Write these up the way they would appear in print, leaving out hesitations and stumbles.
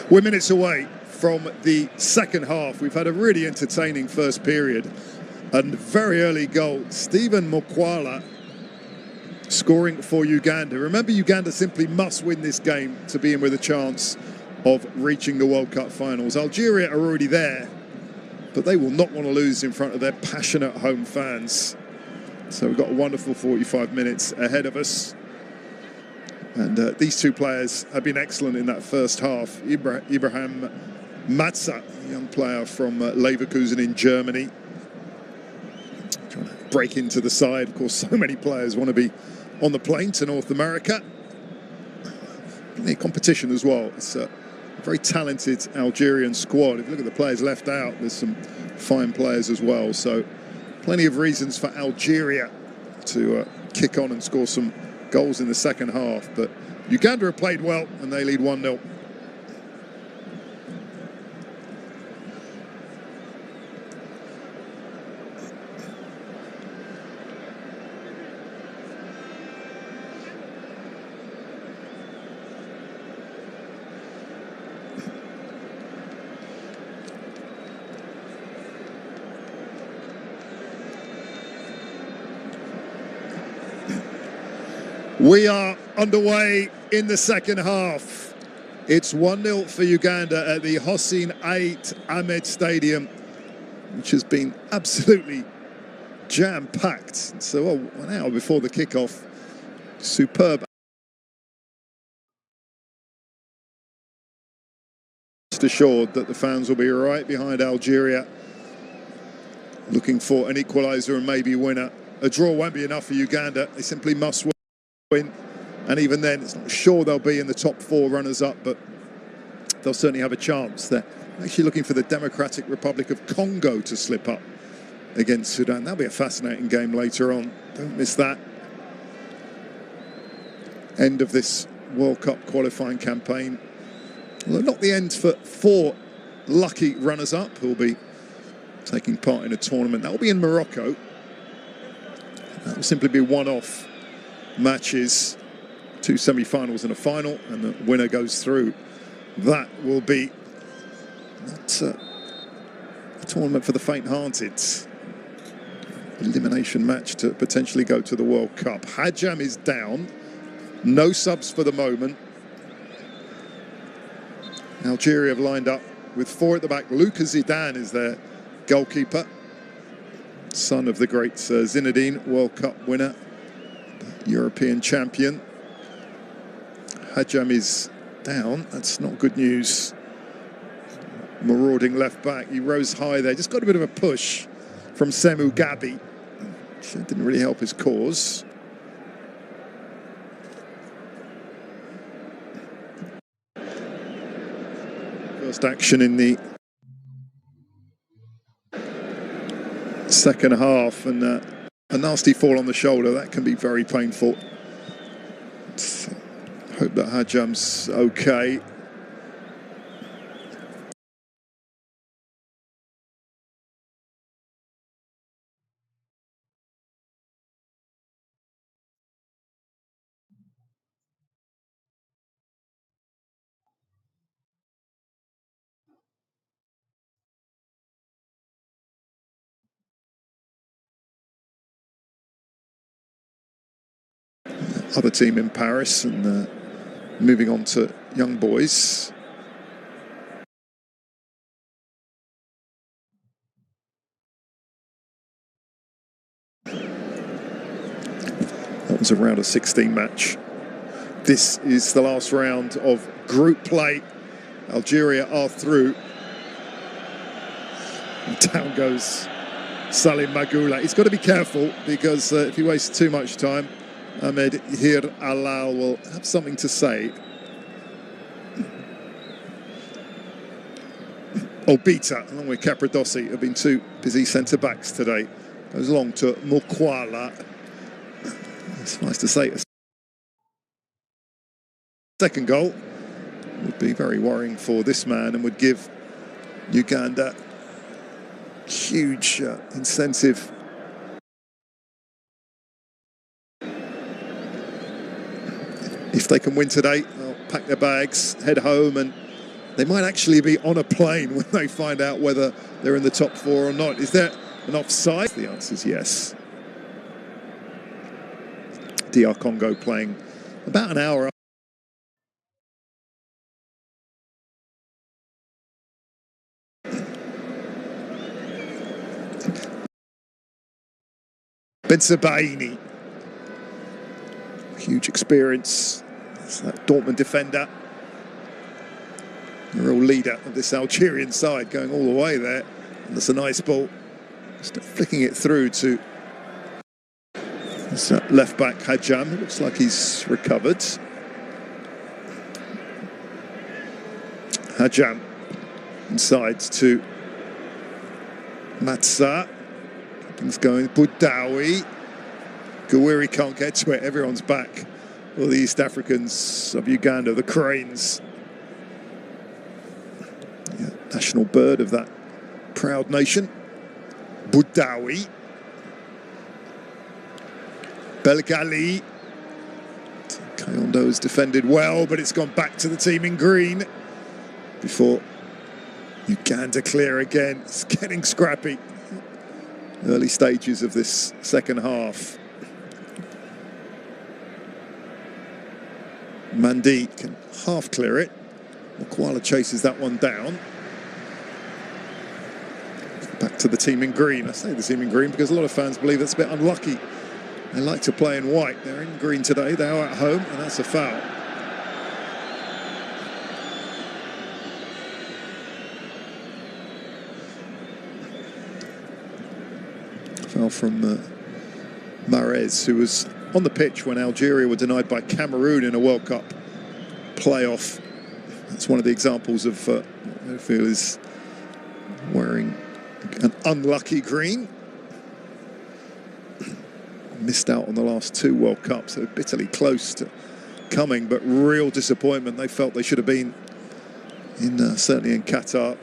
We're minutes away from the second half. We've had a really entertaining first period and very early goal. Stephen Mokwala scoring for Uganda. Remember, Uganda simply must win this game to be in with a chance of reaching the World Cup finals. Algeria are already there, but they will not want to lose in front of their passionate home fans. So we've got a wonderful 45 minutes ahead of us. And these two players have been excellent in that first half. Ibrahim Matza, a young player from Leverkusen in Germany, trying to break into the side. Of course, so many players want to be on the plane to North America. Plenty of competition as well. It's a very talented Algerian squad. If you look at the players left out, there's some fine players as well. So plenty of reasons for Algeria to kick on and score some goals in the second half, but Uganda have played well and they lead 1-0. We are underway in the second half. It's 1-0 for Uganda at the Hossein Ait Ahmed Stadium, which has been absolutely jam-packed. So, an hour before the kickoff, superb. Assured that the fans will be right behind Algeria, looking for an equaliser and maybe winner. A draw won't be enough for Uganda. They simply must win, and even then it's not sure they'll be in the top 4 runners-up, but they'll certainly have a chance. They're actually looking for the Democratic Republic of Congo to slip up against Sudan. That'll be a fascinating game later on. Don't miss that. End of this World Cup qualifying campaign. Well, not the end for 4 lucky runners-up who will be taking part in a tournament. That will be in Morocco. That will simply be one-off matches, 2 semi-finals and a final, and the winner goes through. That will be not a tournament for the faint-hearted. Elimination match to potentially go to the World Cup. Hajam is down, no subs for the moment. Algeria have lined up with 4 at the back. Luka Zidane is their goalkeeper, son of the great Zinedine, World Cup winner, European champion. Hajam is down. That's not good news. Marauding left back. He rose high there. Just got a bit of a push from Semu Gabi, which didn't really help his cause. First action in the second half, and a nasty fall on the shoulder. That can be very painful. Hope that Hajam's okay. Other team in Paris, and moving on to young boys. That was a round of 16 match. This is the last round of group play. Algeria are through. And down goes Salim Magoula. He's got to be careful, because if he wastes too much time, Ahmed Hir Alal will have something to say. Obita, along with Capradossi, have been 2 busy centre-backs today. Goes long to Mokwala. It's nice to say. Second goal would be very worrying for this man and would give Uganda huge incentive. If they can win today, they'll pack their bags, head home, and they might actually be on a plane when they find out whether they're in the top 4 or not. Is there an offside? The answer is yes. DR Congo playing about an hour. Bensebaini, huge experience. That's that Dortmund defender, the real leader of this Algerian side, going all the way there. And that's a nice ball. Just flicking it through to left back Hajam. It looks like he's recovered. Hajam inside to Matsa. Things going. Boudaoui. Gouiri can't get to it. Everyone's back. All the East Africans of Uganda, the cranes. Yeah, national bird of that proud nation. Boudaoui. Belgali. Kayondo's defended well, but it's gone back to the team in green before Uganda clear again. It's getting scrappy. Early stages of this second half. Mandi can half clear it. Mokwala chases that one down. Back to the team in green. I say the team in green because a lot of fans believe that's a bit unlucky. They like to play in white. They're in green today. They are at home, and that's a foul. Foul from Mahrez, who was on the pitch when Algeria were denied by Cameroon in a World Cup playoff. That's one of the examples of what I feel is wearing an unlucky green. Missed out on the last 2 World Cups. They were bitterly close to coming, but real disappointment. They felt they should have been in certainly in Qatar.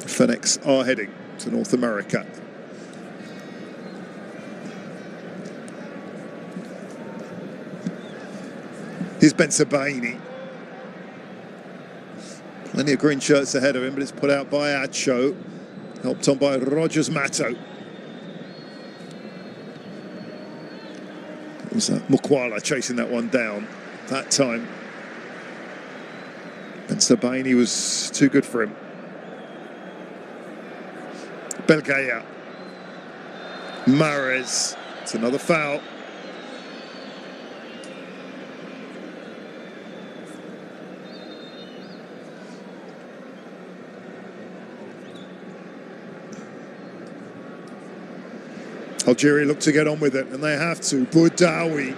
Phoenix are heading to North America. Here's Bensebaini. Plenty of green shirts ahead of him, but it's put out by Acho, helped on by Rogers Mato. It was Mokwala chasing that one down that time. Bensebaini was too good for him. Belgaya. Mahrez. It's another foul. Algeria look to get on with it, and they have to. Boudaoui.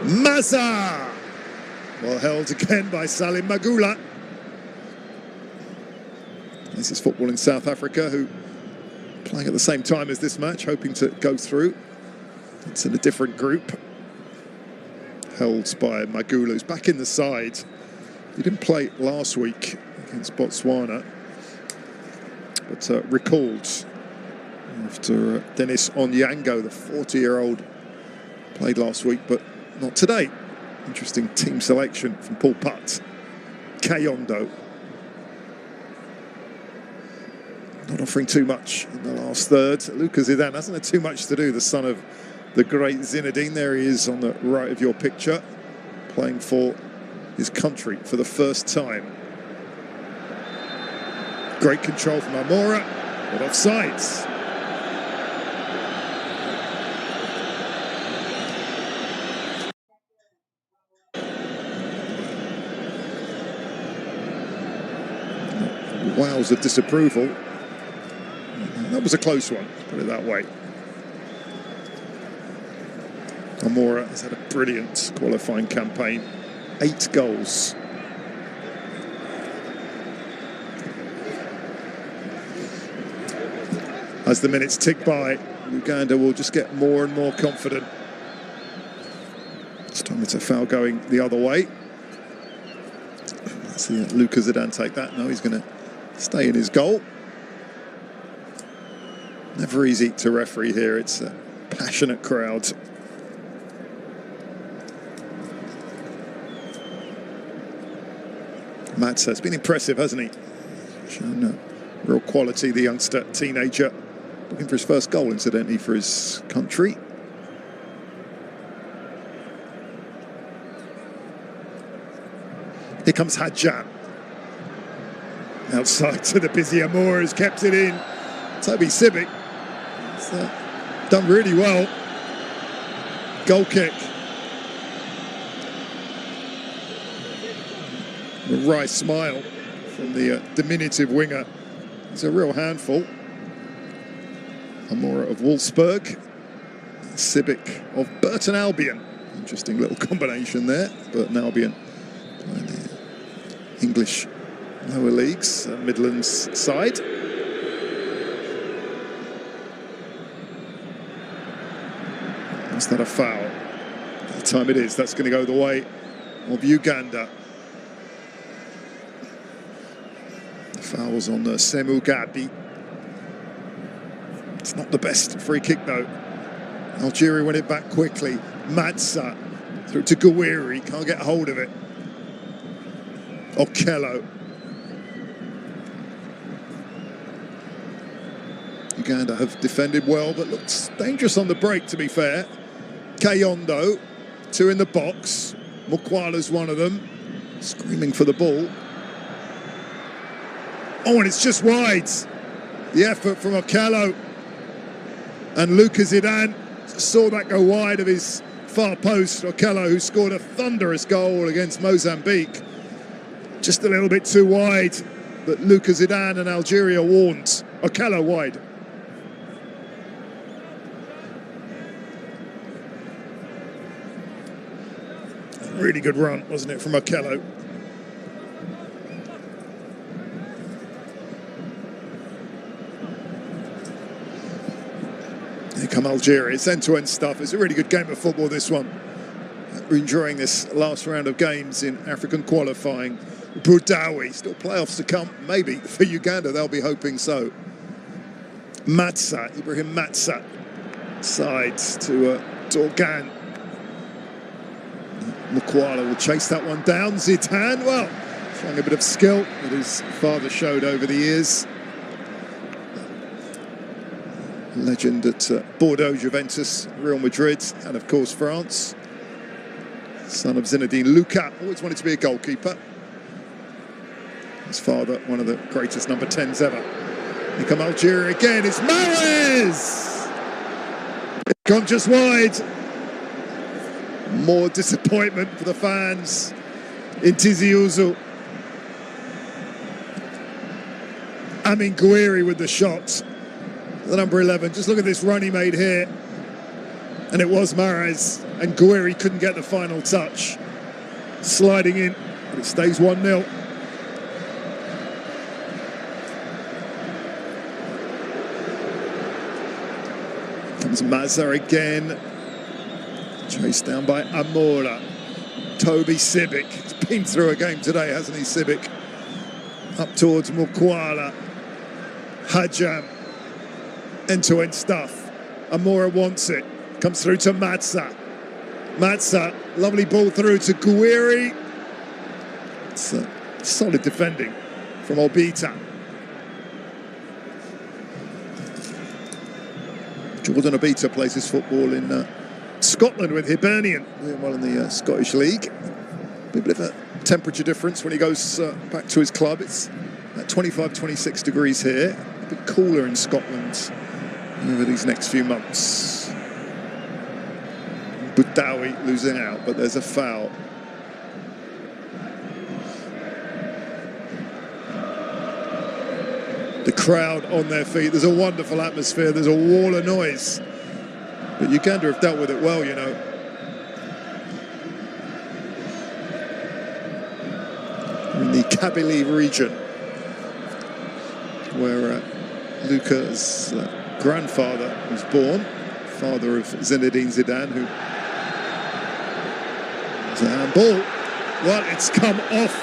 Maza! Well held again by Salim Magula. This is football in South Africa, who playing at the same time as this match, hoping to go through. It's in a different group. Held by Magula, who's back in the side. He didn't play last week against Botswana, but recalled after Dennis Onyango, the 40-year-old, played last week, but not today. Interesting team selection from Paul Putt. Kayondo. Not offering too much in the last third. Luka Zidane hasn't had too much to do, the son of the great Zinedine. There he is on the right of your picture, playing for his country for the first time. Great control from Amora, but offsides. Wows of disapproval. That was a close one, let's put it that way. Amora has had a brilliant qualifying campaign. 8 goals. As the minutes tick by, Uganda will just get more and more confident. This time it's a foul going the other way. Let's see Luka Zidane take that. No, he's going to stay in his goal. Never easy to referee here. It's a passionate crowd. Matza has been impressive, hasn't he? Shown real quality, the youngster, teenager. Looking for his first goal, incidentally, for his country. Here comes Hadjam. Outside to the busy Amor, has kept it in. Toby Sibic has done really well. Goal kick. A wry smile from the diminutive winger. He's a real handful. Amora of Wolfsburg, Sibic of Burton Albion. Interesting little combination there. Burton Albion playing the English lower leagues, Midlands side. Is that a foul? By the time it is, that's going to go the way of Uganda. The foul's on Semu Gabi. It's not the best free kick though. Algeria win it back quickly. Matza through to Gawiri, can't get hold of it. Okello. Uganda have defended well, but looks dangerous on the break, to be fair. Kayondo, two in the box. Mokwala's one of them, screaming for the ball. Oh, and it's just wide. The effort from Okello. And Lucas Zidane saw that go wide of his far post. Okello, who scored a thunderous goal against Mozambique. Just a little bit too wide, but Lucas Zidane and Algeria warned. Okello wide. Really good run, wasn't it, from Okello? Here come Algeria. It's end-to-end stuff. It's a really good game of football, this one. We're enjoying this last round of games in African qualifying. Boudaoui, still playoffs to come, maybe for Uganda, they'll be hoping so. Matza, Ibrahim Matza, sides to Dorgan. Mokwala will chase that one down. Zidane, well, showing a bit of skill that his father showed over the years. Legend at Bordeaux, Juventus, Real Madrid, and of course France. Son of Zinedine Luka, always wanted to be a goalkeeper. His father, one of the greatest number 10s ever. Here come Algeria again, it's Mahrez! Gone just wide. More disappointment for the fans in Tizi Ouzou. Amin Gouiri with the shot. The number 11, just look at this run he made here. And it was Mahrez, and Gouiri couldn't get the final touch. Sliding in, but it stays 1-0. Comes Mazza again. Chased down by Amora. Toby Sibic. He's been through a game today, hasn't he, Sibic? Up towards Mokwala. Hadjam. End-to-end stuff. Amora wants it. Comes through to Matza. Matza, lovely ball through to Gouiri. It's solid defending from Obita. Jordan Obita plays his football in Scotland with Hibernian, doing well in the Scottish League. A bit of a temperature difference when he goes back to his club. It's at 25, 26 degrees here. A bit cooler in Scotland over these next few months. Boudaoui losing out, but there's a foul. The crowd on their feet. There's a wonderful atmosphere. There's a wall of noise. But Uganda have dealt with it well, you know. In the Kabylie region, where Luca's grandfather was born, father of Zinedine Zidane, who was a handball. Well, it's come off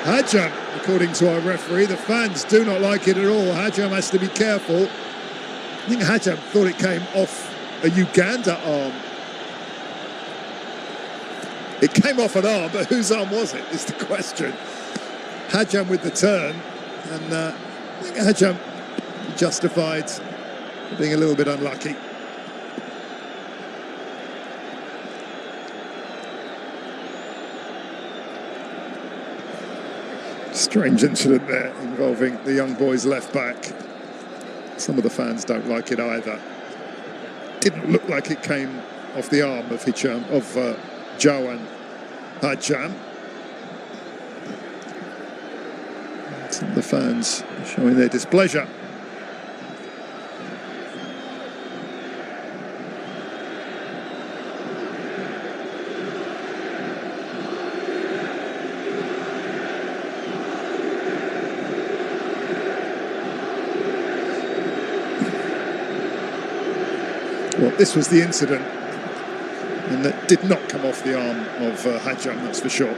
Hajam, according to our referee. The fans do not like it at all. Hajam has to be careful. I think Hajam thought it came off a Uganda arm. It came off an arm, but whose arm was it is the question. Hajam with the turn, and I think Hajam justified being a little bit unlucky. Strange incident there involving the young boy's left back. Some of the fans don't like it either. Didn't look like it came off the arm of Jawan Hajam. Some of the fans showing their displeasure. Well, this was the incident, and that did not come off the arm of Hajam, that's for sure.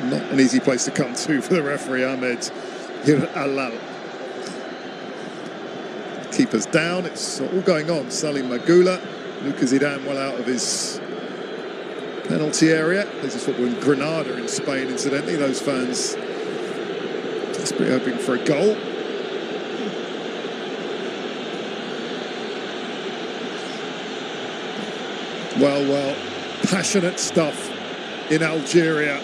Not an easy place to come to for the referee, Ahmed Hiralal. Keeper's down, it's all going on. Salim Magula, Lucas Zidane well out of his penalty area. This is football in Granada in Spain, incidentally. Those fans desperately hoping for a goal. Well, passionate stuff in Algeria.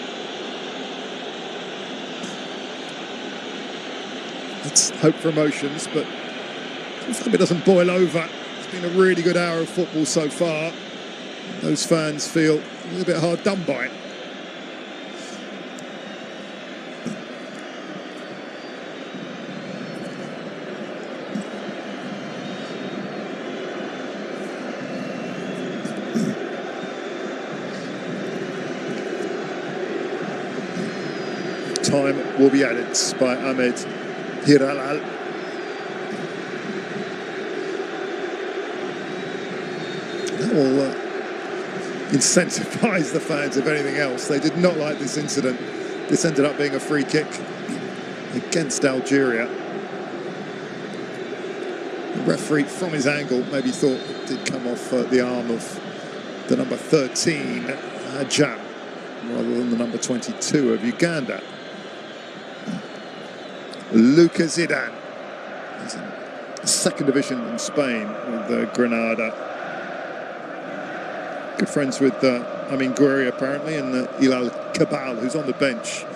Let's hope for emotions, but let's hope it doesn't boil over. It's been a really good hour of football so far. Those fans feel a little bit hard done by. Time will be added by Ahmed Hiralal. That will incentivise the fans, if anything else. They did not like this incident. This ended up being a free kick against Algeria. The referee, from his angle, maybe thought it did come off the arm of the number 13, Hajam, rather than the number 22 of Uganda. Lucas Zidane. He's in the second division in Spain with Granada. Good friends with Amin Gouiri apparently, and Ilal Kabal, who's on the bench.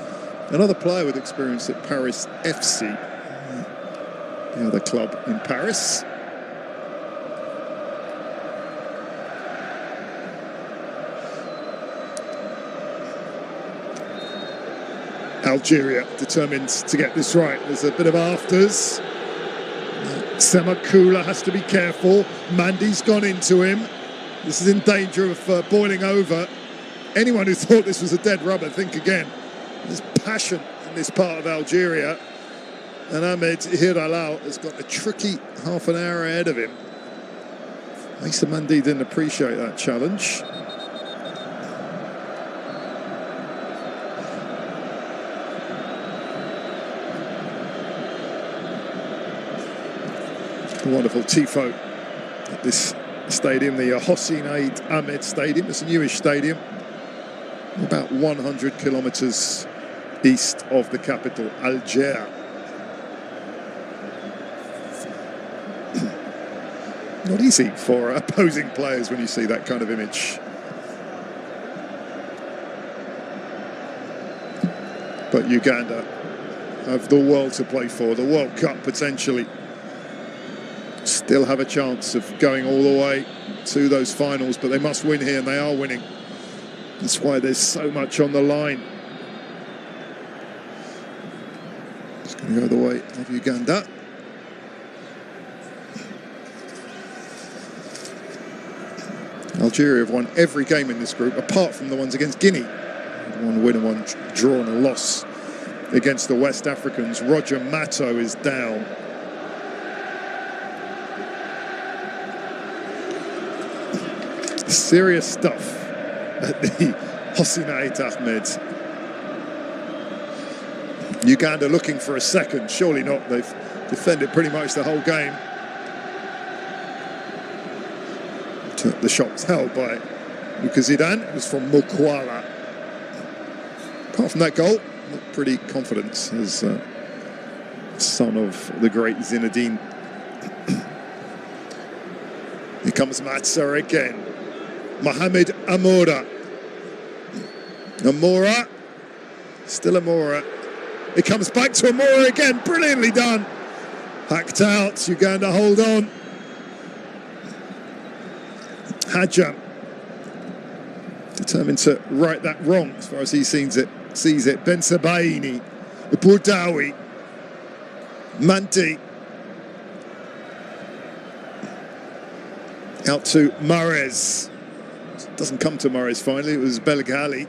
Another player with experience at Paris FC, the other club in Paris. Algeria determined to get this right. There's a bit of afters. Semakula has to be careful. Mandy's gone into him. This is in danger of boiling over. Anyone who thought this was a dead rubber, think again. There's passion in this part of Algeria. And Ahmed Hiralal has got a tricky half an hour ahead of him. Issa Mandy didn't appreciate that challenge. Wonderful tifo at this stadium, the Hossein Eid Ahmed Stadium. It's a newish stadium, about 100 kilometres east of the capital, Algiers. Not easy for opposing players when you see that kind of image. But Uganda have the world to play for, the World Cup potentially. Still have a chance of going all the way to those finals, but they must win here, and they are winning. That's why there's so much on the line. It's going to go the way of Uganda. Algeria have won every game in this group, apart from the ones against Guinea. One win and one draw and a loss against the West Africans. Roger Matto is down. Serious stuff at the Hossein Ahmed. Uganda looking for a second, surely not. They've defended pretty much the whole game. The shot was held by Zidane. It was from Mokwala. Apart from that goal, looked pretty confident as son of the great Zinedine. Here comes Matza again. Mohamed Amora. Amora. Still Amora. It comes back to Amora again. Brilliantly done. Hacked out. Uganda hold on. Hadjam. Determined to right that wrong as far as he sees it. Ben Sabaini. Bourdawi. Manti. Out to Mahrez. Doesn't come to Mahrez finally. It was Belgali.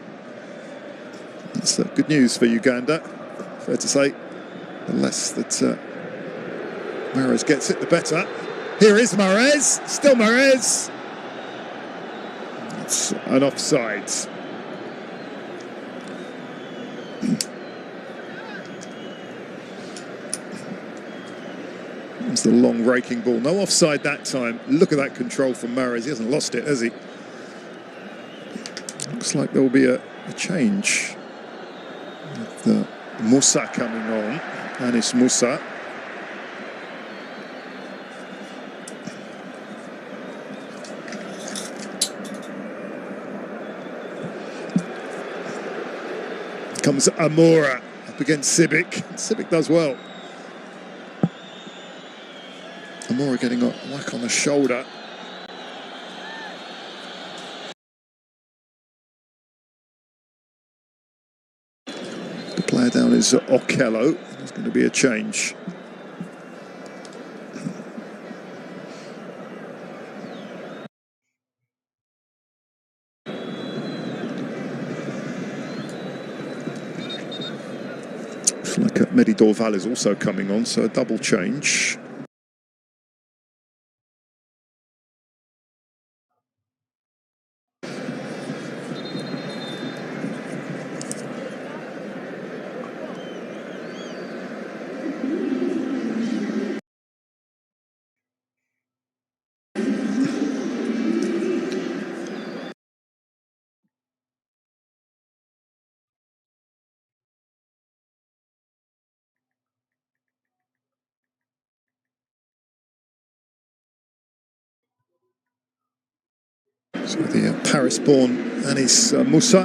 That's good news for Uganda. Fair to say. The less that Mahrez gets it, the better. Here is Mahrez. Still Mahrez. It's an offside. It's the long raking ball. No offside that time. Look at that control from Mahrez. He hasn't lost it, has he? Looks like there will be a change. With Musa coming on. Anis Musa. Comes Amora up against Sibic. Sibic does well. Amora getting a whack on the shoulder. The player down is Okello. There's going to be a change. Looks like Mehdi Dorval is also coming on, so a double change. So the Paris-born Anis Musa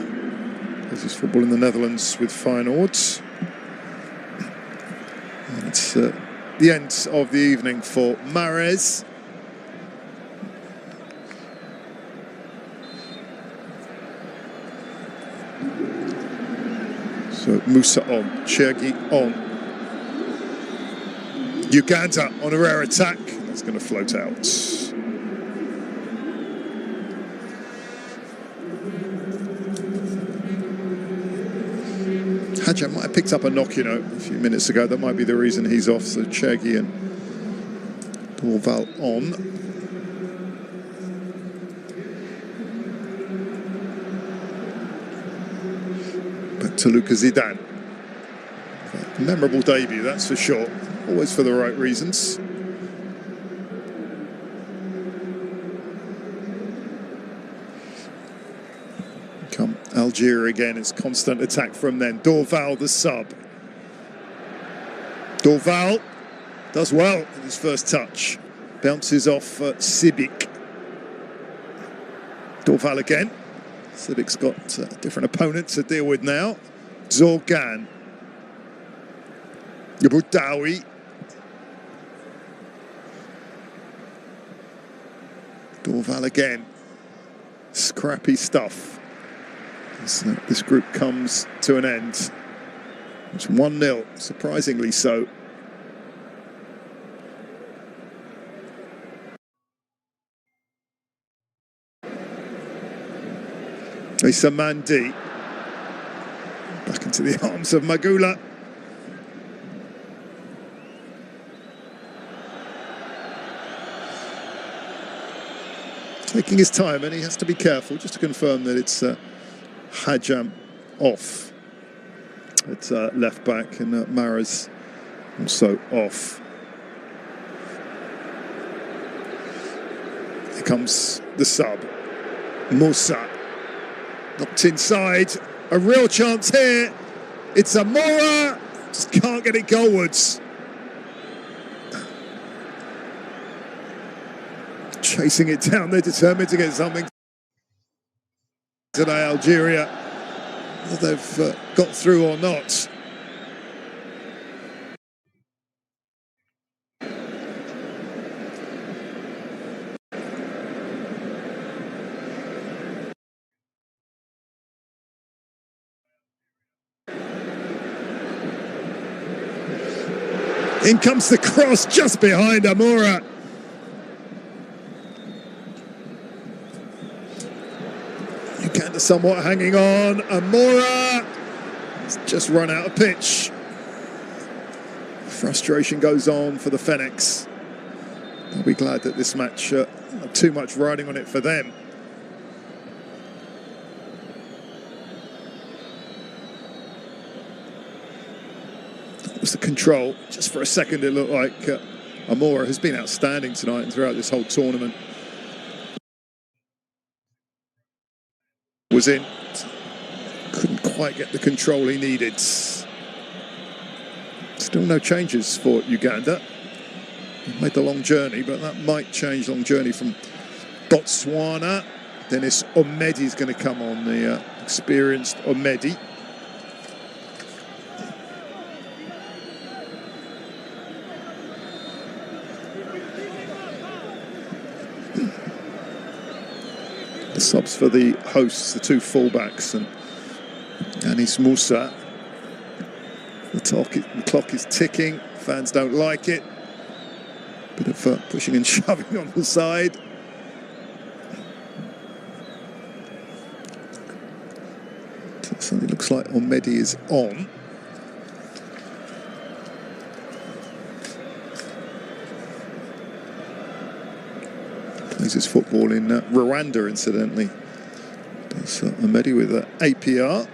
plays his football in the Netherlands with Feyenoord. And it's the end of the evening for Mahrez. So Musa on, Chergi on. Uganda on a rare attack. That's going to float out. Hadjam might have picked up a knock, you know, a few minutes ago. That might be the reason he's off. So Chergi and Dorval on. Back to Zidane. Memorable debut, that's for sure. Always for the right reasons. Come Algeria again, it's constant attack from then. Dorval, the sub. Dorval does well in his first touch. Bounces off Sibic. Dorval again. Sibic's got a different opponent to deal with now. Zorgan. Bourdawi. Dorval again. Scrappy stuff. This group comes to an end. It's 1-0, surprisingly so. Issa Mandi. Back into the arms of Magula. Taking his time, and he has to be careful just to confirm that it's Hajam off at left back, and Mara's also off. Here comes the sub. Musa knocked inside. A real chance here. It's Amora. Just can't get it goalwards. Chasing it down. They're determined to get something today, Algeria. Whether they've got through or not. In comes the cross just behind Amora. Uganda somewhat hanging on. Amora has just run out of pitch. Frustration goes on for the Fennecs. They'll be glad that this match not too much riding on it for them. Was the control. Just for a second it looked like Amora has been outstanding tonight and throughout this whole tournament. Was in. Couldn't quite get the control he needed. Still no changes for Uganda. He made the long journey, but that might change. Long journey from Botswana. Dennis Omedi's going to come on, the experienced Omedi. The subs for the hosts, the two fullbacks, and Anis Musa. The clock is ticking. Fans don't like it. Bit of pushing and shoving on the side. Suddenly looks like Omedi is on. Plays his football in Rwanda, incidentally. Does Omedi with APR.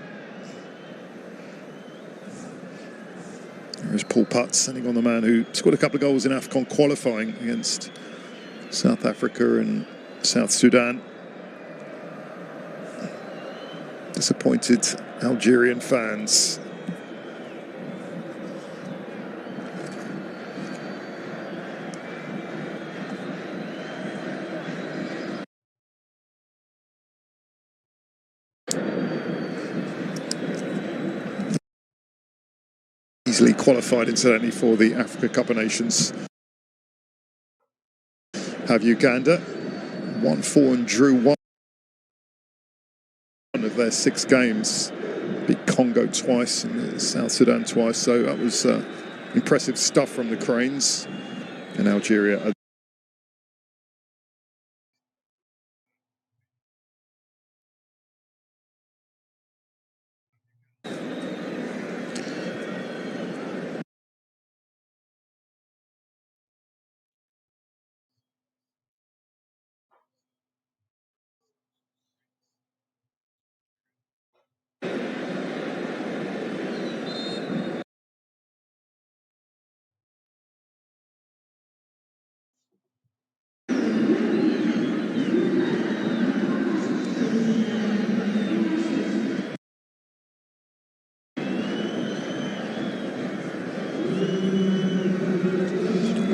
There's Paul Putz sending on the man who scored a couple of goals in AFCON qualifying against South Africa and South Sudan. Disappointed Algerian fans. Easily qualified, incidentally, for the Africa Cup of Nations. Have Uganda 1-4 and drew one of their 6 games. Beat Congo twice and South Sudan twice, so that was impressive stuff from the Cranes. And Algeria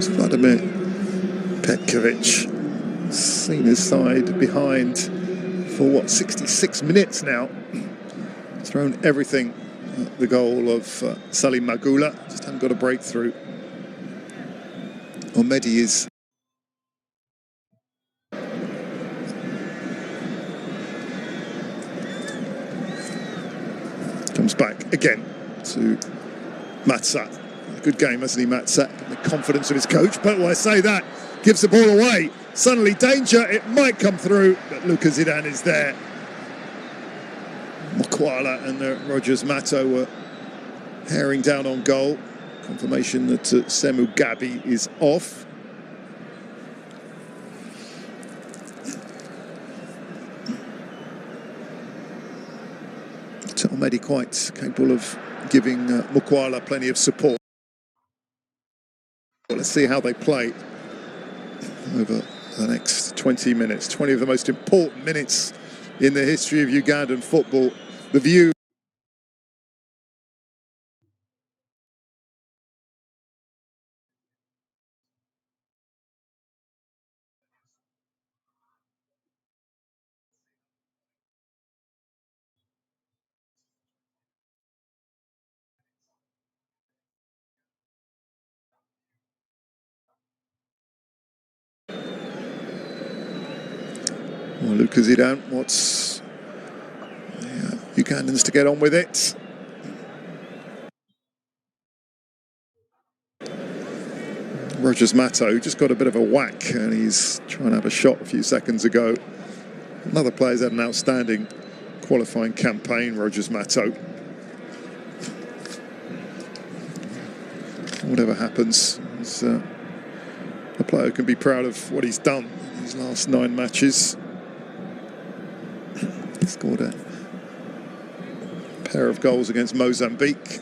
Vladimir Petkovic seen his side behind for what, 66 minutes now. Thrown everything at the goal of Salim Magula. Just haven't got a breakthrough. Omedi is comes back again to Matsa. Good game, hasn't he, Matsa? The confidence of his coach, but I say that, gives the ball away. Suddenly danger, it might come through, but Lucas Zidane is there. Mokwala and Rogers Mato were herring down on goal. Confirmation that Semu Gabi is off. Almedi quite capable of giving Mokwala plenty of support. Let's see how they play over the next 20 minutes. 20 of the most important minutes in the history of Ugandan football. The view. Well, Luka Zidane wants Ugandans to get on with it. Rogers Matto just got a bit of a whack and he's trying to have a shot a few seconds ago. Another player's had an outstanding qualifying campaign, Rogers Matto. Whatever happens, the player can be proud of what he's done in these last 9 matches. He scored a pair of goals against Mozambique.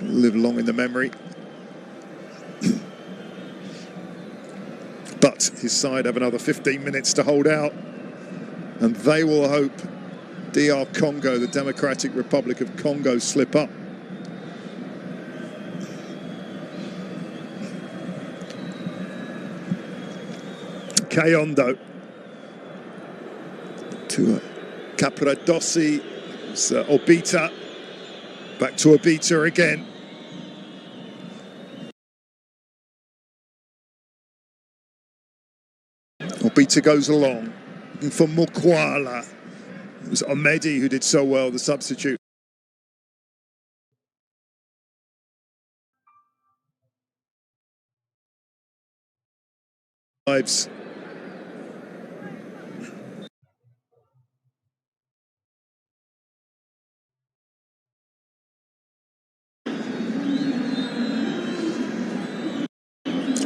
Live long in the memory. But his side have another 15 minutes to hold out, and they will hope DR Congo, the Democratic Republic of Congo, slip up. Kayondo to Capradossi, Obita, back to Obita again. Obita goes along, looking for Mokwala. It was Almedi who did so well, the substitute. Lives.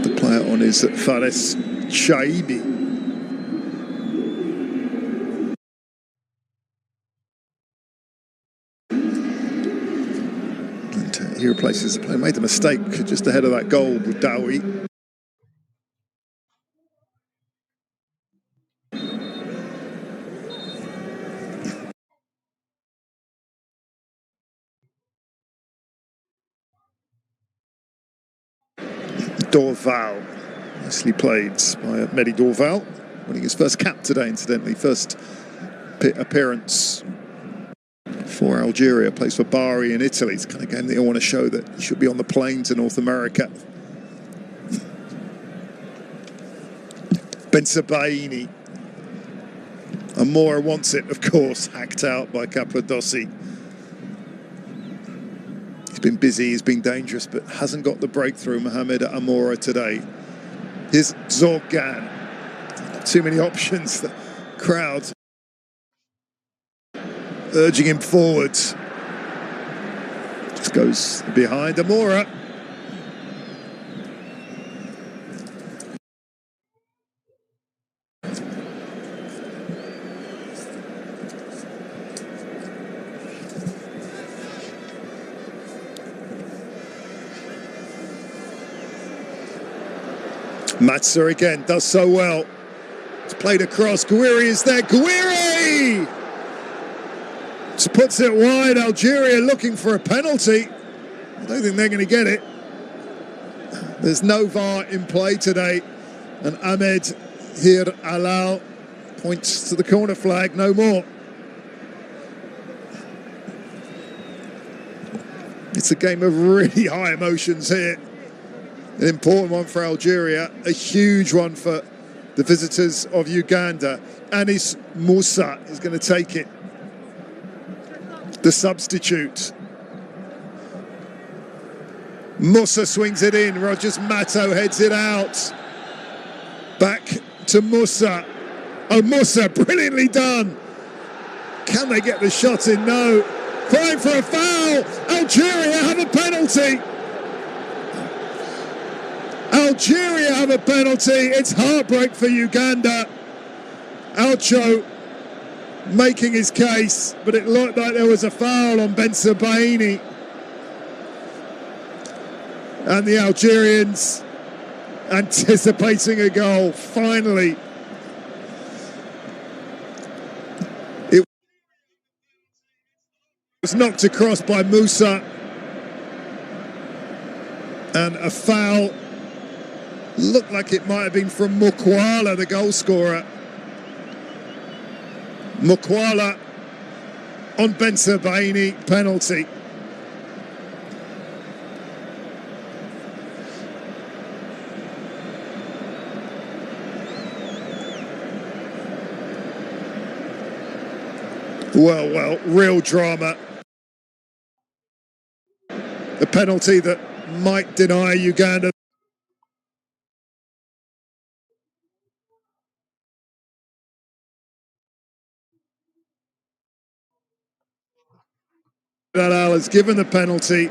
The player on is Fares Shaibi. And he replaces the player. Made the mistake just ahead of that goal with Dowie. Dorval, nicely played by Mehdi Dorval, winning his first cap today, incidentally, first appearance for Algeria, plays for Bari in Italy. It's the kind of game that you want to show that you should be on the plane to North America. Bensabaini. Amora wants it, of course, hacked out by Capradossi. He's been busy, he's been dangerous, but hasn't got the breakthrough, Mohamed Amora, today. Here's Zorgan. Not too many options. The crowd urging him forwards. Just goes behind Amora. Matza again does so well. It's played across. Guiri is there. Guiri! Just puts it wide. Algeria looking for a penalty. I don't think they're going to get it. There's no VAR in play today. And Ahmed Hir Alal points to the corner flag. No more. It's a game of really high emotions here. An important one for Algeria, a huge one for the visitors of Uganda. Anis Musa is going to take it. The substitute. Musa swings it in. Rogers Matto heads it out. Back to Musa. Oh, Musa, brilliantly done. Can they get the shot in? No. Crying for a foul. Algeria have a penalty. Algeria have a penalty. It's heartbreak for Uganda. Alcho making his case, but it looked like there was a foul on Ben Sebaini. And the Algerians anticipating a goal, finally. It was knocked across by Musa. And a foul looked like it might have been from Mokwala, the goal scorer. Mokwala on Ben Sebaini, penalty. Well, real drama. The penalty that might deny Uganda. Al has given the penalty.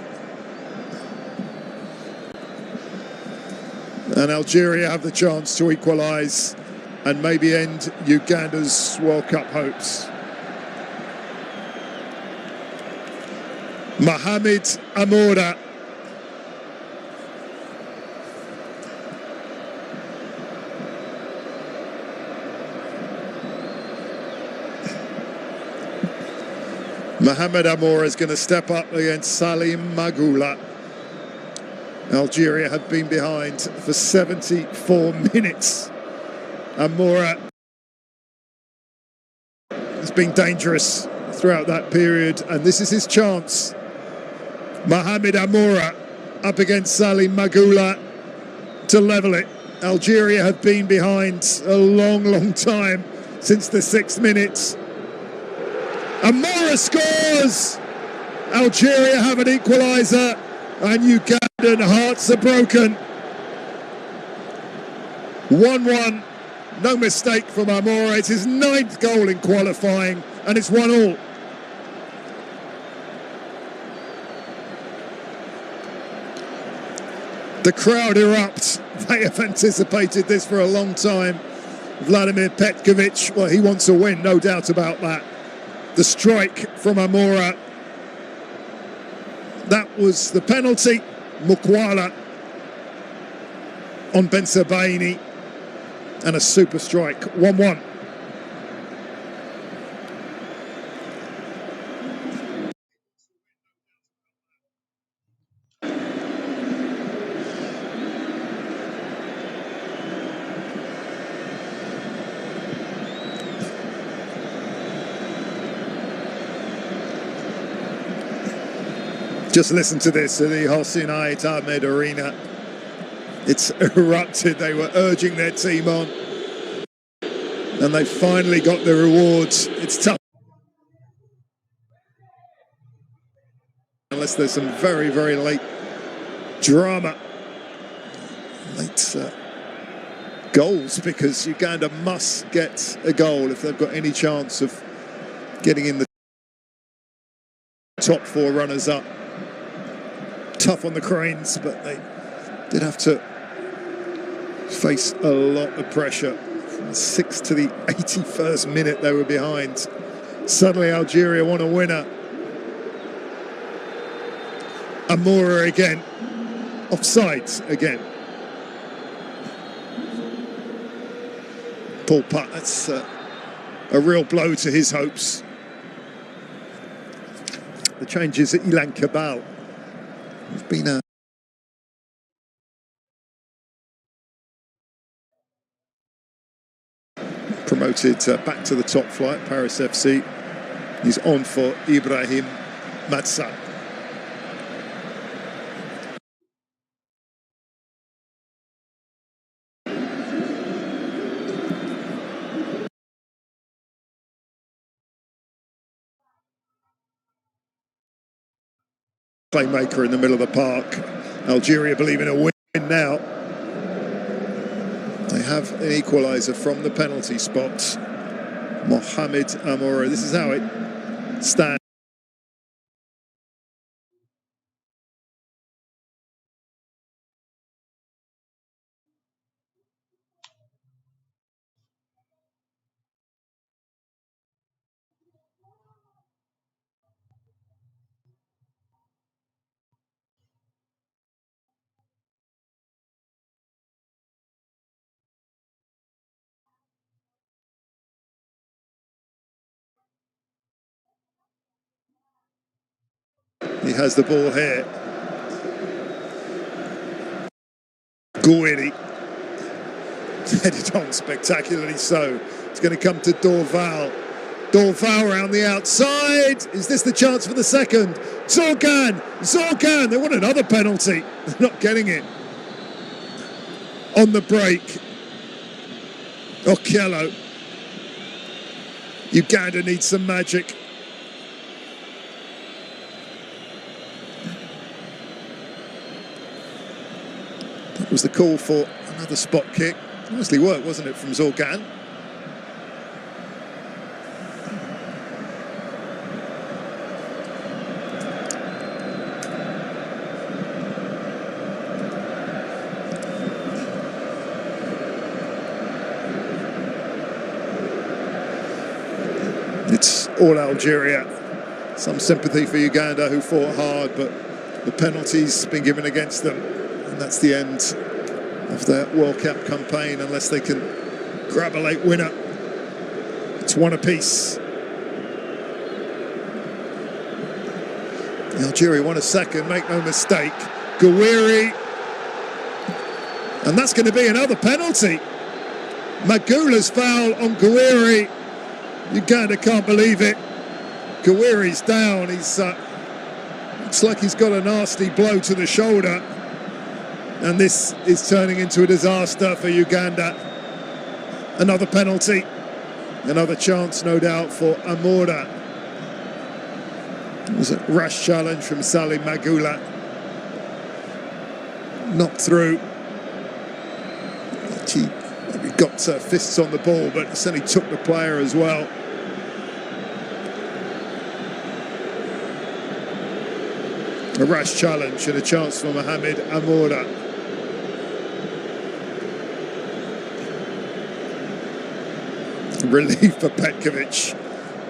And Algeria have the chance to equalise and maybe end Uganda's World Cup hopes. Mohamed Amoura. Mohamed Amoura is going to step up against Salim Magoula. Algeria had been behind for 74 minutes. Amoura has been dangerous throughout that period, and this is his chance. Mohamed Amoura up against Salim Magoula to level it. Algeria have been behind a long time, since the 6th minute. Amoura scores! Algeria have an equaliser, and Ugandan hearts are broken. 1-1, no mistake from Amoura. It's his 9th goal in qualifying, and it's 1-1. The crowd erupt. They have anticipated this for a long time. Vladimir Petkovic, well, he wants a win, no doubt about that. The strike from Amoura. That was the penalty. Mokwala on Ben Sebaini. And a super strike. 1-1. Just listen to this at the Hossein Ahmed Arena. It's erupted. They were urging their team on. And they finally got the rewards. It's tough. Unless there's some very late drama. Late goals, because Uganda must get a goal if they've got any chance of getting in the top 4 runners-up. Tough on the Cranes, but they did have to face a lot of pressure. From the 6th to the 81st minute they were behind. Suddenly Algeria want a winner. Amoura again. Offside again. Paul Putt, that's a real blow to his hopes. The changes at Ilan Cabal have been promoted back to the top flight, Paris FC. He's on for Ibrahim Matsa. Playmaker in the middle of the park. Algeria believe in a win now. They have an equaliser from the penalty spot. Mohamed Amoura. This is how it stands. He has the ball here. Gouiri. Headed on spectacularly so. It's going to come to Dorval. Dorval around the outside. Is this the chance for the second? Zorgan! Zorgan! They want another penalty. They're not getting it. On the break. Okello. Uganda needs some magic. That was the call for another spot kick. Nicely worked, wasn't it, from Zorgan? It's all Algeria. Some sympathy for Uganda, who fought hard, but the penalty's been given against them. And that's the end of their World Cup campaign, unless they can grab a late winner. It's one apiece. Algeria won a second, make no mistake. Gouiri. And that's going to be another penalty. Magula's foul on Gouiri. Uganda can't believe it. Gouiri's down. He's looks like he's got a nasty blow to the shoulder. And this is turning into a disaster for Uganda. Another penalty. Another chance, no doubt, for Amora. It was a rash challenge from Salim Magula. Knocked through. He got fists on the ball, but certainly took the player as well. A rash challenge and a chance for Mohamed Amora. Relief for Petkovic,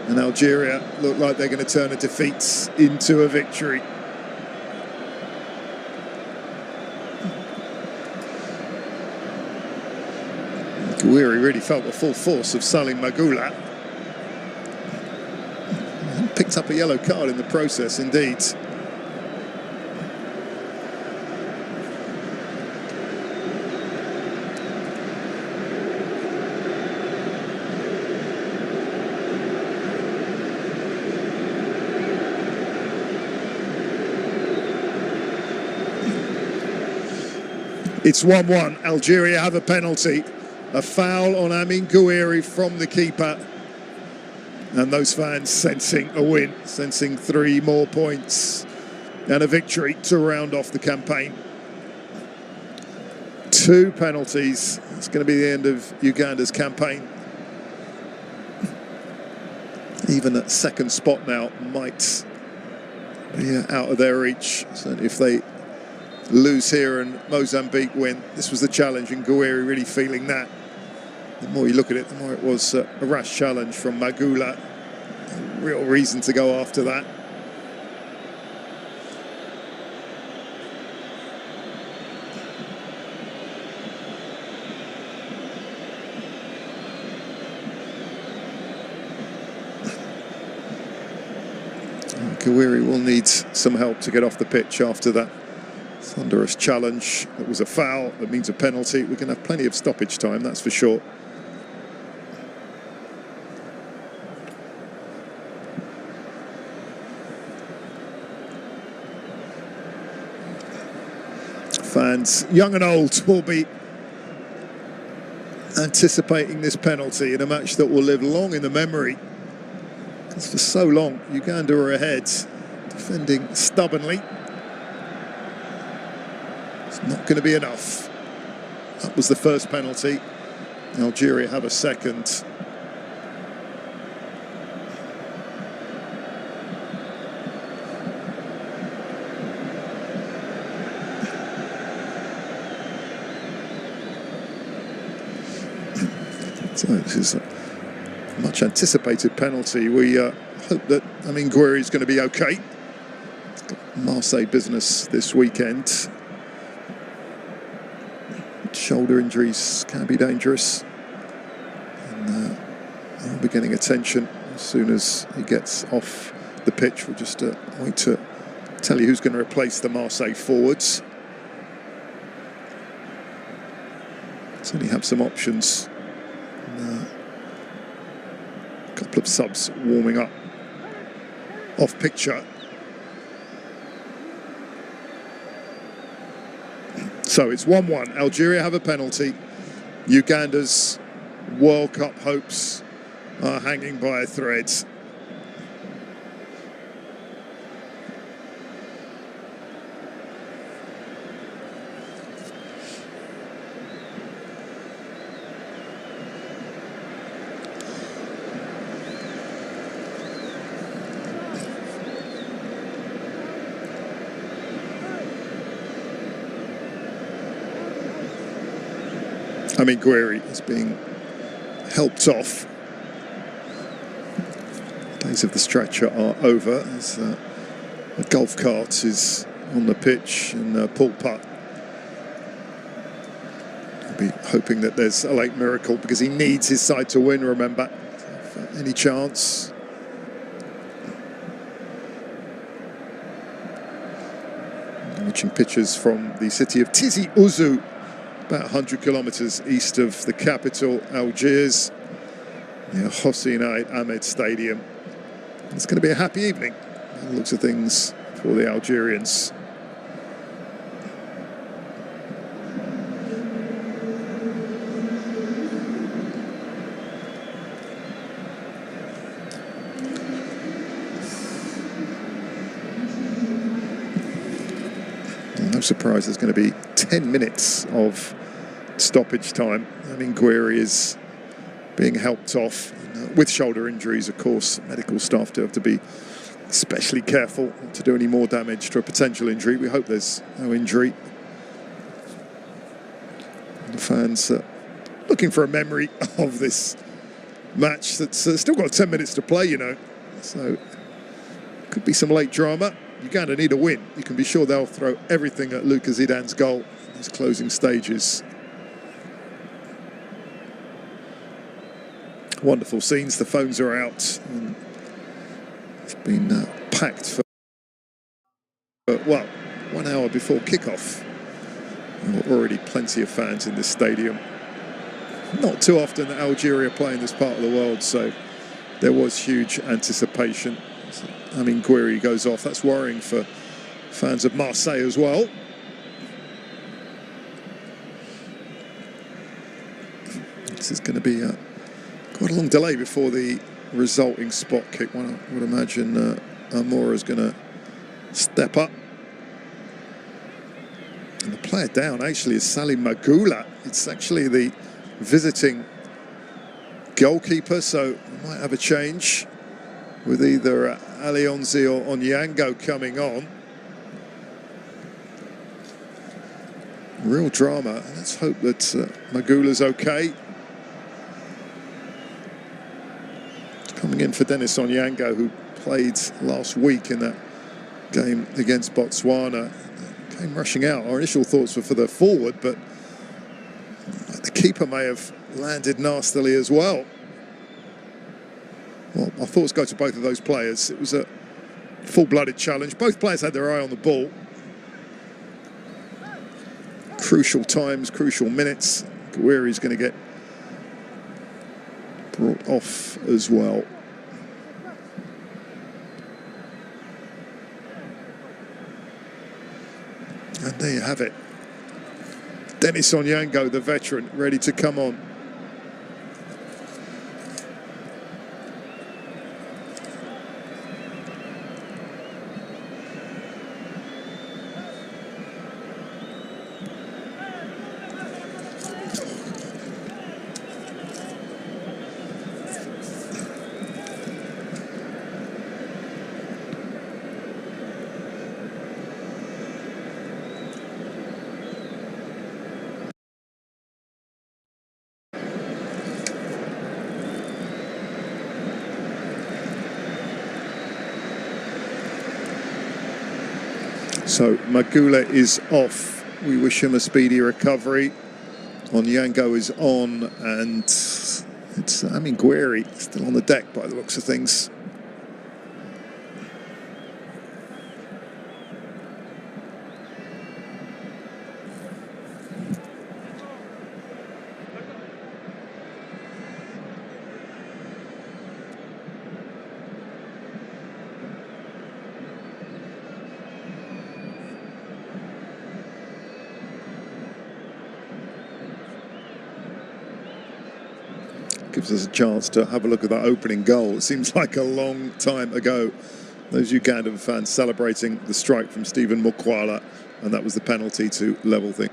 and Algeria look like they're going to turn a defeat into a victory. Gouiri really felt the full force of Salim Magula. Picked up a yellow card in the process, indeed. It's 1-1. Algeria have a penalty. A foul on Amin Gouiri from the keeper. And those fans sensing a win, sensing 3 more points and a victory to round off the campaign. 2 penalties. It's going to be the end of Uganda's campaign. Even at second spot now might be out of their reach. So if they lose here and Mozambique win, this was the challenge, and Gouiri really feeling that. The more you look at it, the more it was a rash challenge from Magula. Real reason to go after that. Gouiri will need some help to get off the pitch after that thunderous challenge. It was a foul, that means a penalty. We're going to have plenty of stoppage time, that's for sure. Fans, young and old, will be anticipating this penalty in a match that will live long in the memory. Because for so long, Uganda are ahead, defending stubbornly. It's not going to be enough. That was the first penalty. Algeria have a second. So this is a much anticipated penalty. We hope that Amin Gouiri is going to be okay. He's got Marseille business this weekend. Shoulder injuries can be dangerous, and he'll be getting attention as soon as he gets off the pitch. We'll just wait to Tell you who's going to replace the Marseille forwards. Certainly have some options. A couple of subs warming up off picture. So it's 1-1. Algeria have a penalty. Uganda's World Cup hopes are hanging by a thread. I mean, Guerri is being helped off. Days of the stretcher are over as a golf cart is on the pitch and Paul Putt will be hoping that there's a late miracle because he needs his side to win, remember, for any chance. Watching pictures from the city of Tizi Ouzou, about 100 kilometres east of the capital, Algiers, near Hossein Ahmed Stadium. It's going to be a happy evening, by the looks of things, for the Algerians. No surprise there's going to be 10 minutes of stoppage time. I mean, Guerri is being helped off with shoulder injuries, of course. Medical staff do have to be especially careful not to do any more damage to a potential injury. We hope there's no injury. The fans looking for a memory of this match that's still got 10 minutes to play, you know. So could be some late drama. Uganda need a win. You can be sure they'll throw everything at Lucas Zidane's goal in his closing stages. Wonderful scenes. The phones are out. And it's been packed for, well, 1 hour before kickoff. There were already plenty of fans in this stadium. Not too often that Algeria play in this part of the world, so there was huge anticipation. I mean, Guerri goes off. That's worrying for fans of Marseille as well. This is going to be quite a long delay before the resulting spot kick. One, I would imagine Amora is going to step up. And the player down actually is Salim Magula. It's actually the visiting goalkeeper, so we might have a change with either Alionzi or Onyango coming on. Real drama. Let's hope that Magula's okay. Coming in for Denis Onyango, who played last week in that game against Botswana. Came rushing out. Our initial thoughts were for the forward, but the keeper may have landed nastily as well. Well, our thoughts go to both of those players. It was a full-blooded challenge. Both players had their eye on the ball. Crucial times, crucial minutes. Guerri's going to get brought off as well. And there you have it. Denis Onyango, the veteran, ready to come on. So Magula is off. We wish him a speedy recovery. Onyango is on, and it's Guerri still on the deck by the looks of things. gives us a chance to have a look at that opening goal. It seems like a long time ago. Those Ugandan fans celebrating the strike from Stephen Mukwala, and that was the penalty to level things.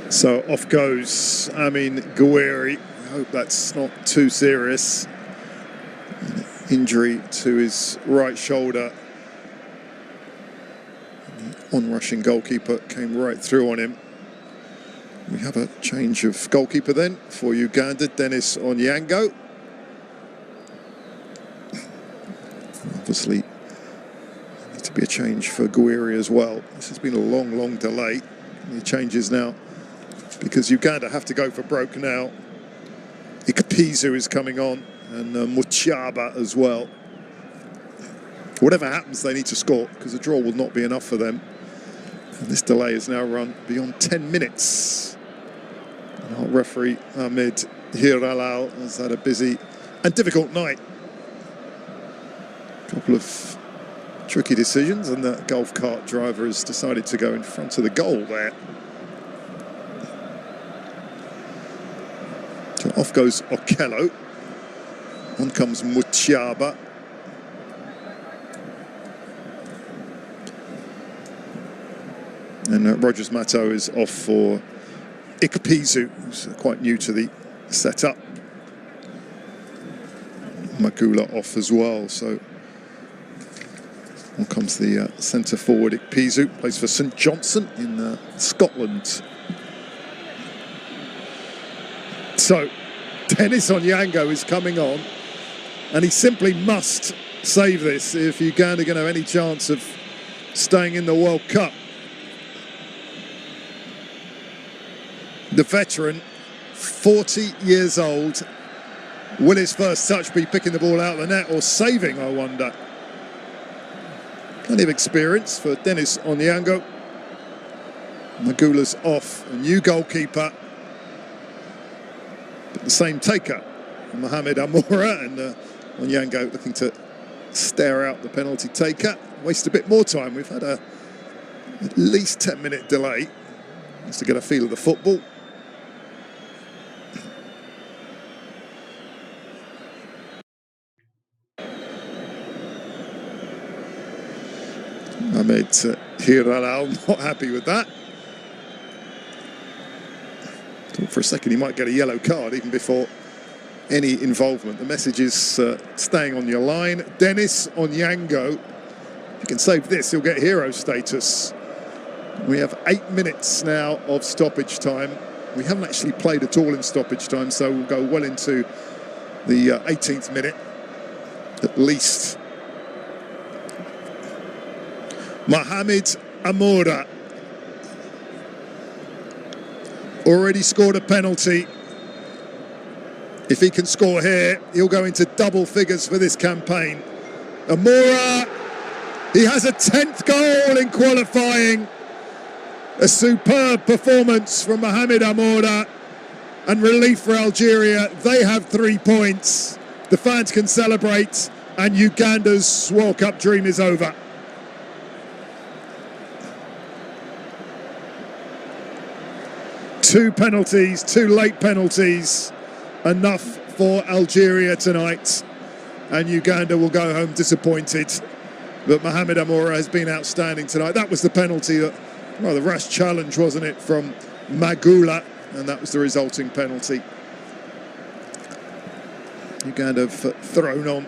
So off goes Amin Gouiri. I hope that's not too serious. Injury to his right shoulder. The on-rushing goalkeeper came right through on him. We have a change of goalkeeper then for Uganda, Dennis Onyango. Obviously, there needs to be a change for Gouiri as well. This has been a long, long delay. The changes now, because Uganda have to go for broke now. Ikapizu is coming on, and Muchaba as well. Whatever happens, they need to score, because a draw will not be enough for them. And this delay has now run beyond 10 minutes. And our referee, Ahmed Hiralal, has had a busy and difficult night. A couple of tricky decisions, and the golf cart driver has decided to go in front of the goal there. So off goes Okello. On comes Muchaba. And Rogers Mato is off for Ikapizu, who's quite new to the setup. Magula off as well. So on comes the centre forward Ikapizu, plays for St Johnstone in Scotland. So Dennis Onyango is coming on, and he simply must save this if Uganda are going to have any chance of staying in the World Cup. The veteran, 40 years old, will his first touch be picking the ball out of the net or saving, I wonder? Plenty of experience for Dennis Onyango. Magula's off, a new goalkeeper. But the same taker, Mohamed Amora, and Onyango looking to stare out the penalty taker. Waste a bit more time. We've had at least 10-minute delay just to get a feel of the football. Ahmed Hiralal not happy with that. Thought for a second he might get a yellow card even before any involvement. The message is staying on your line. Dennis Onyango, if you can save this, he'll get hero status. We have 8 minutes now of stoppage time. We haven't actually played at all in stoppage time, so we'll go well into the 18th minute at least. Mohamed Amora already scored a penalty. If he can score here, he'll go into double figures for this campaign. Amora, he has a 10th goal in qualifying. A superb performance from Mohamed Amora, and relief for Algeria. They have 3 points. The fans can celebrate, and Uganda's World Cup dream is over. Two penalties, 2 late penalties, enough for Algeria tonight, and Uganda will go home disappointed. But Mohamed Amoura has been outstanding tonight. That was the penalty, that rather rash challenge, wasn't it, from Magula, and that was the resulting penalty. Uganda have thrown on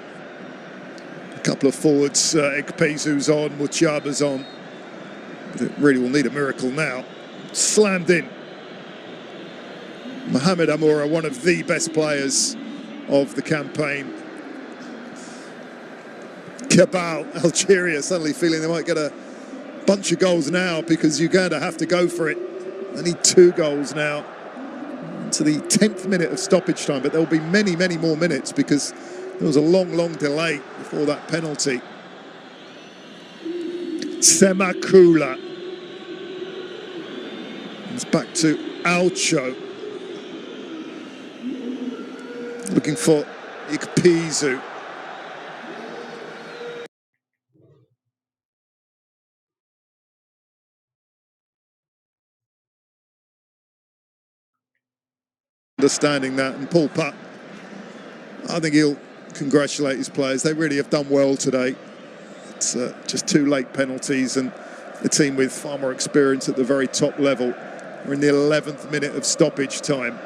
a couple of forwards. Ekpezu's on, Muchaba's on. But it really will need a miracle now. Slammed in. Mohamed Amoura, one of the best players of the campaign. Cabal, Algeria, suddenly feeling they might get a bunch of goals now because Uganda have to go for it. They need 2 goals now to the 10th minute of stoppage time, but there will be many, many more minutes because there was a long, long delay before that penalty. Semakula. It's back to Alcho. Looking for Ekpezu. Understanding that, and Paul Putt, I think he'll congratulate his players. They really have done well today. It's just 2 late penalties, and a team with far more experience at the very top level. We're in the 11th minute of stoppage time.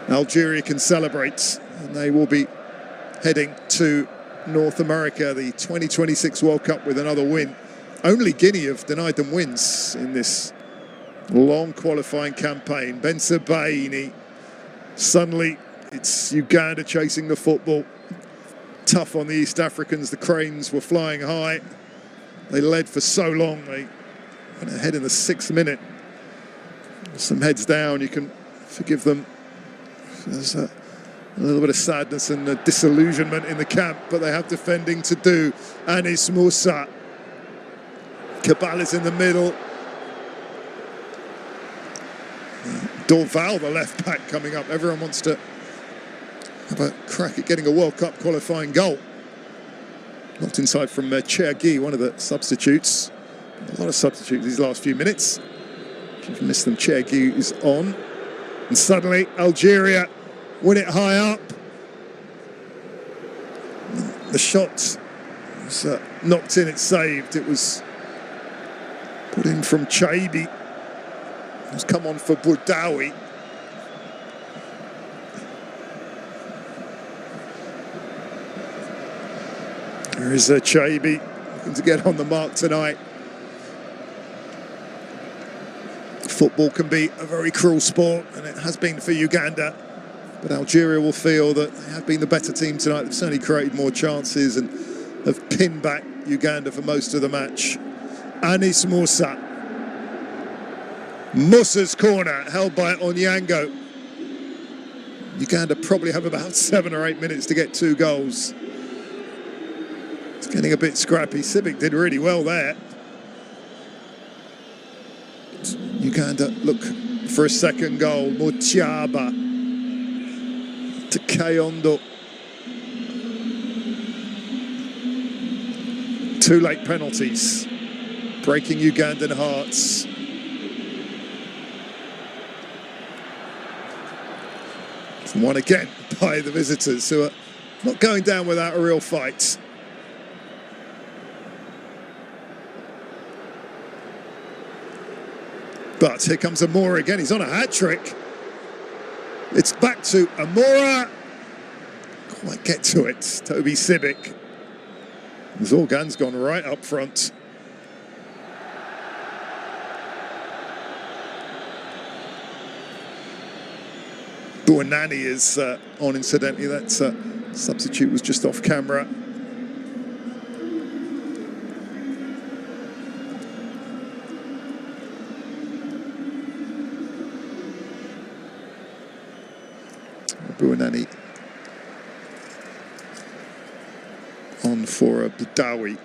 Algeria can celebrate, and they will be heading to North America, the 2026 World Cup, with another win. Only Guinea have denied them wins in this long qualifying campaign. Ben Sebaini. Suddenly it's Uganda chasing the football. Tough on the East Africans. The cranes were flying high. They led for so long. They went ahead in the 6th minute. Some heads down. You can forgive them. There's a little bit of sadness and disillusionment in the camp, but they have defending to do. Anis Musa. Cabal is in the middle. Dorval, the left back, coming up. Everyone wants to have a crack at getting a World Cup qualifying goal. Knocked inside from Chergi, one of the substitutes. A lot of substitutes these last few minutes. If you've missed them, Chergi is on. And suddenly, Algeria win it high up. The shot was knocked in, it's saved. It was put in from Chaibi. It's come on for Boudaoui. There is Chaibi looking to get on the mark tonight. Football can be a very cruel sport, and it has been for Uganda. But Algeria will feel that they have been the better team tonight. They've certainly created more chances and have pinned back Uganda for most of the match. Anis Musa. Musa's corner, held by Onyango. Uganda probably have about 7 or 8 minutes to get 2 goals. It's getting a bit scrappy. Civic did really well there. Uganda look for a second goal. Muchaba to Kayondo. 2 late penalties, breaking Ugandan hearts. Won again by the visitors, who are not going down without a real fight. But here comes Amoura again. He's on a hat-trick. It's back to Amoura. Quite get to it. Toby Civic. Zorgan's gone right up front. Buonani is on, incidentally. That substitute was just off camera. Buonani on for Boudaoui.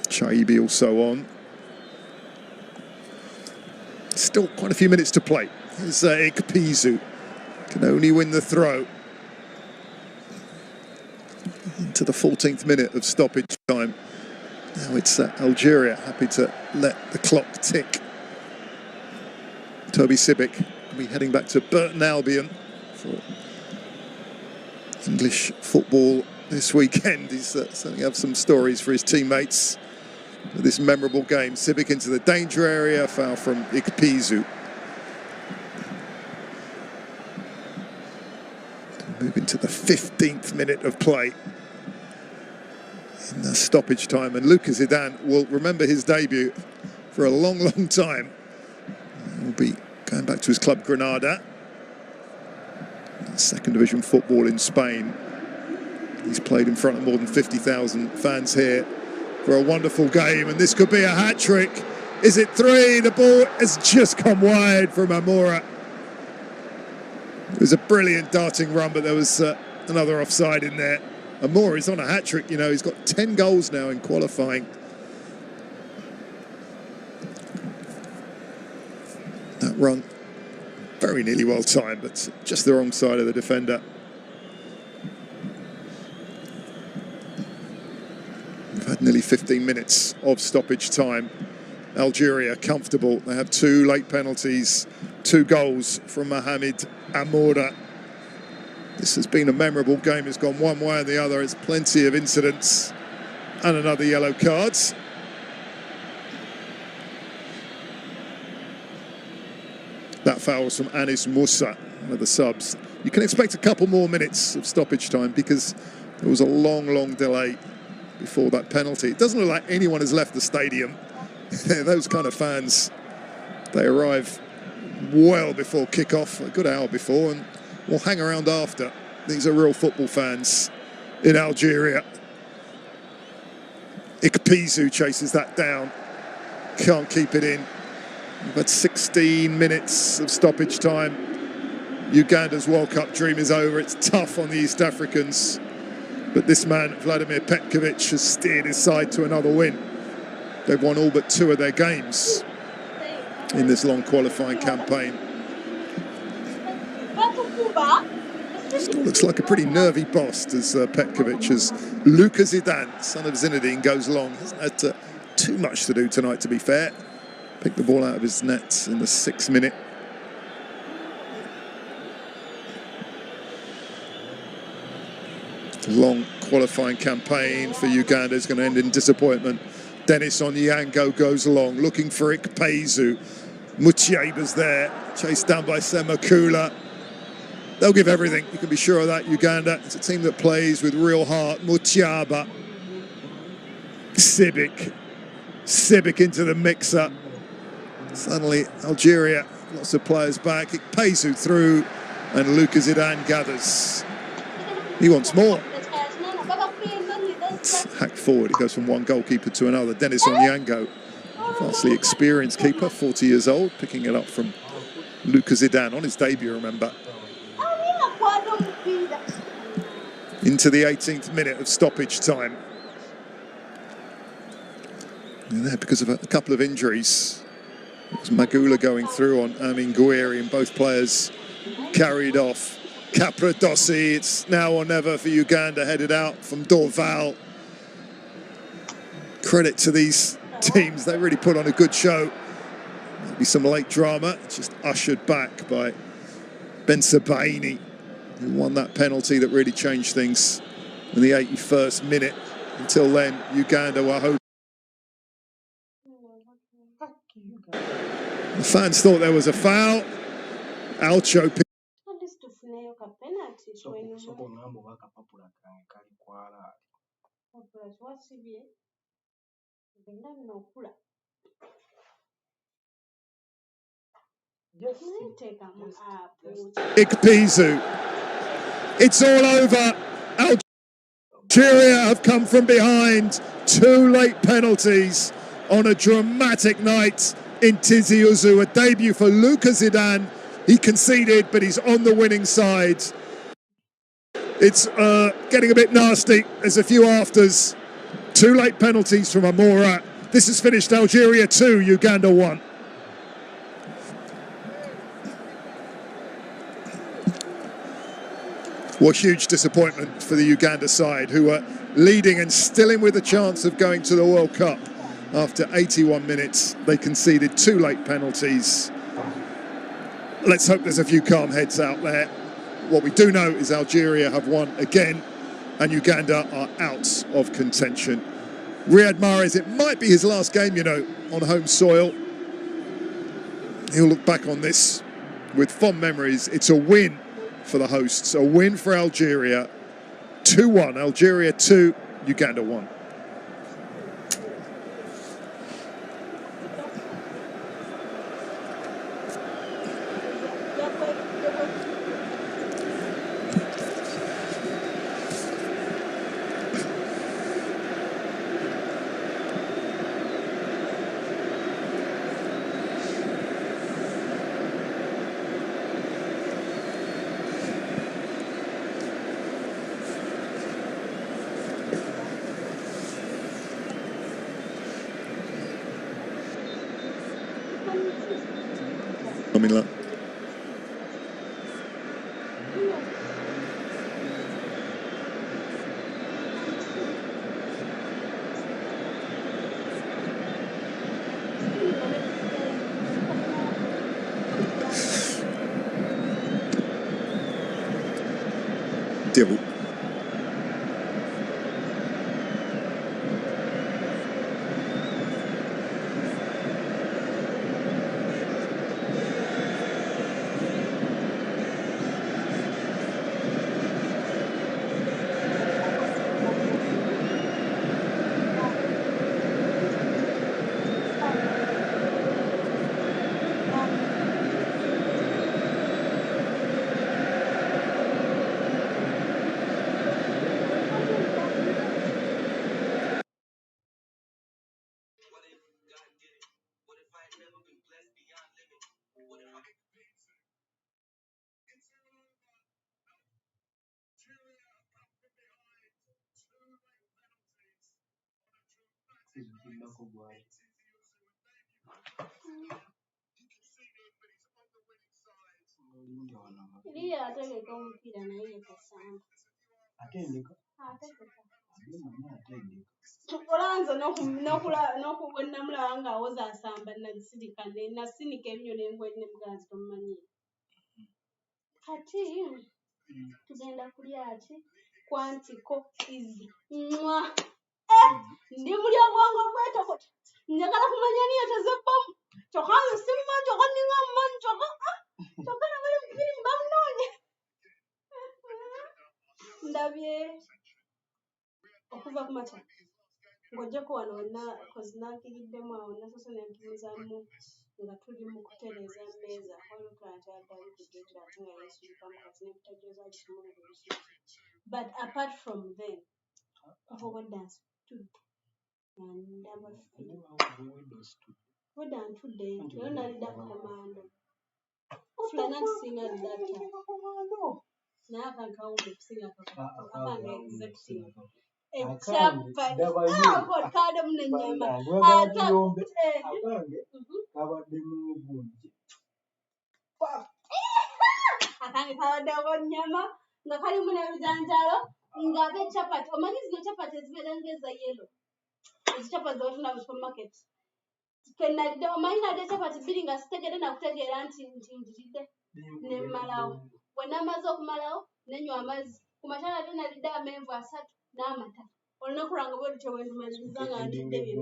Chaibi also on. Still quite a few minutes to play. Here's Ekpezu. Can only win the throw. Into the 14th minute of stoppage time. Now it's Algeria happy to let the clock tick. Toby Civic will be heading back to Burton Albion for English football this weekend. He's certainly have some stories for his teammates. This memorable game. Sibic into the danger area, foul from Ikpeazu. Moving to the 15th minute of play in the stoppage time, and Lucas Zidane will remember his debut for a long, long time. He'll be going back to his club Granada, second division football in Spain. He's played in front of more than 50,000 fans here for a wonderful game, and this could be a hat-trick. Is it three? The ball has just come wide from Amora. It was a brilliant darting run, but there was another offside in there. Amora is on a hat-trick, you know. He's got 10 goals now in qualifying. That run, very nearly well timed, but just the wrong side of the defender. We've had nearly 15 minutes of stoppage time. Algeria comfortable. They have 2 late penalties, 2 goals from Mohamed Amora. This has been a memorable game. It's gone one way or the other. It's plenty of incidents and another yellow card. That foul was from Anis Moussa, one of the subs. You can expect a couple more minutes of stoppage time because there was a long, long delay before that penalty. It doesn't look like anyone has left the stadium. Those kind of fans, they arrive well before kick-off, a good hour before, and will hang around after. These are real football fans in Algeria. Ikpeazu chases that down, can't keep it in. We've had 16 minutes of stoppage time. Uganda's World Cup dream is over. It's tough on the East Africans, but this man, Vladimir Petkovic, has steered his side to another win. They've won all but 2 of their games in this long qualifying campaign. Still looks like a pretty nervy boss, does Petkovic, as Lucas Zidane, son of Zinedine, goes long. Hasn't had too much to do tonight, to be fair. Picked the ball out of his net in the 6th minute. Long qualifying campaign for Uganda is going to end in disappointment. Dennis Onyango goes long, looking for Ikpeazu. Mutieba's there, chased down by Semakula. They'll give everything, you can be sure of that, Uganda. It's a team that plays with real heart. Mutiaba. Sibic into the mixer. Suddenly, Algeria, lots of players back. Ikpeazu through, and Lucas Zidane gathers. He wants more. It's hacked forward. It goes from one goalkeeper to another. Dennis Onyango, vastly experienced keeper, 40 years old, picking it up from Lucas Zidane on his debut, remember. Into the 18th minute of stoppage time. And there, because of a couple of injuries, it was Magula going through on Amin Gouiri, and both players carried off. Capradossi, it's now or never for Uganda, headed out from Dorval. Credit to these teams, they really put on a good show. Maybe some late drama, just ushered back by Ben Sebaini, who won that penalty that really changed things in the 81st minute. Until then, Uganda were hoping. The fans thought there was a foul. Alcho. Ikpeazu. It's all over. Algeria have come from behind. 2 late penalties on a dramatic night in Tizi Ouzou. A debut for Lucas Zidane. He conceded, but he's on the winning side. It's getting a bit nasty. There's a few afters. 2 late penalties from Amora. This has finished Algeria 2, Uganda 1. What huge disappointment for the Uganda side, who were leading and still in with a chance of going to the World Cup. After 81 minutes, they conceded 2 late penalties. Let's hope there's a few calm heads out there. What we do know is Algeria have won again, and Uganda are out of contention. Riyad Mahrez, it might be his last game, you know, on home soil. He'll look back on this with fond memories. It's a win for the hosts, a win for Algeria. 2-1, Algeria 2, Uganda 1. Kamila. Devil. Olanza n'okubonamulaba ng'awoza asamba nasirika nasinika ennyo n'engwenya muganzi tomumanyi kati tugenda kulya ki kwantiko izi ndi muli obwongo bwetokota njagala kumanya niyo tezebbamu kyokka nze simmanyi kyokka ninga mmanyi kyokka nabali mubiri mbamunoonya ndabye okuva ku makya ng'ojjako wano wonna kozi nankiriddemu awo nasoose nenkimizaamu nga tuli mu kutereeza mmeeza olukantadali kugetera ate nga yeesirikamu kati nebitajoza kitumuli kubisuki but apart from them afogoddansi tudde ndaba wedda ntudde era nalidda komando fulana ntusinga data naye akankawumbe okusinga akanga executive kade munenyama akange kabaddeko nyama nga kalimu n'ebijanjalo ng'ate capati omanyi zino capati ezibeera ng'eza yelo ezicapati zebatunda mu supermarket kenalidde omanyi nadde capati bbiri nga sitegedde nakutegeera nti ndiridde nemmalawo bwe namaze okumalawo nenywa amazzi ku makya nate nalidde amenvu 3 n'amata olunaku lwange bwe lutyo bwe ndumaliriza nga ndidde bye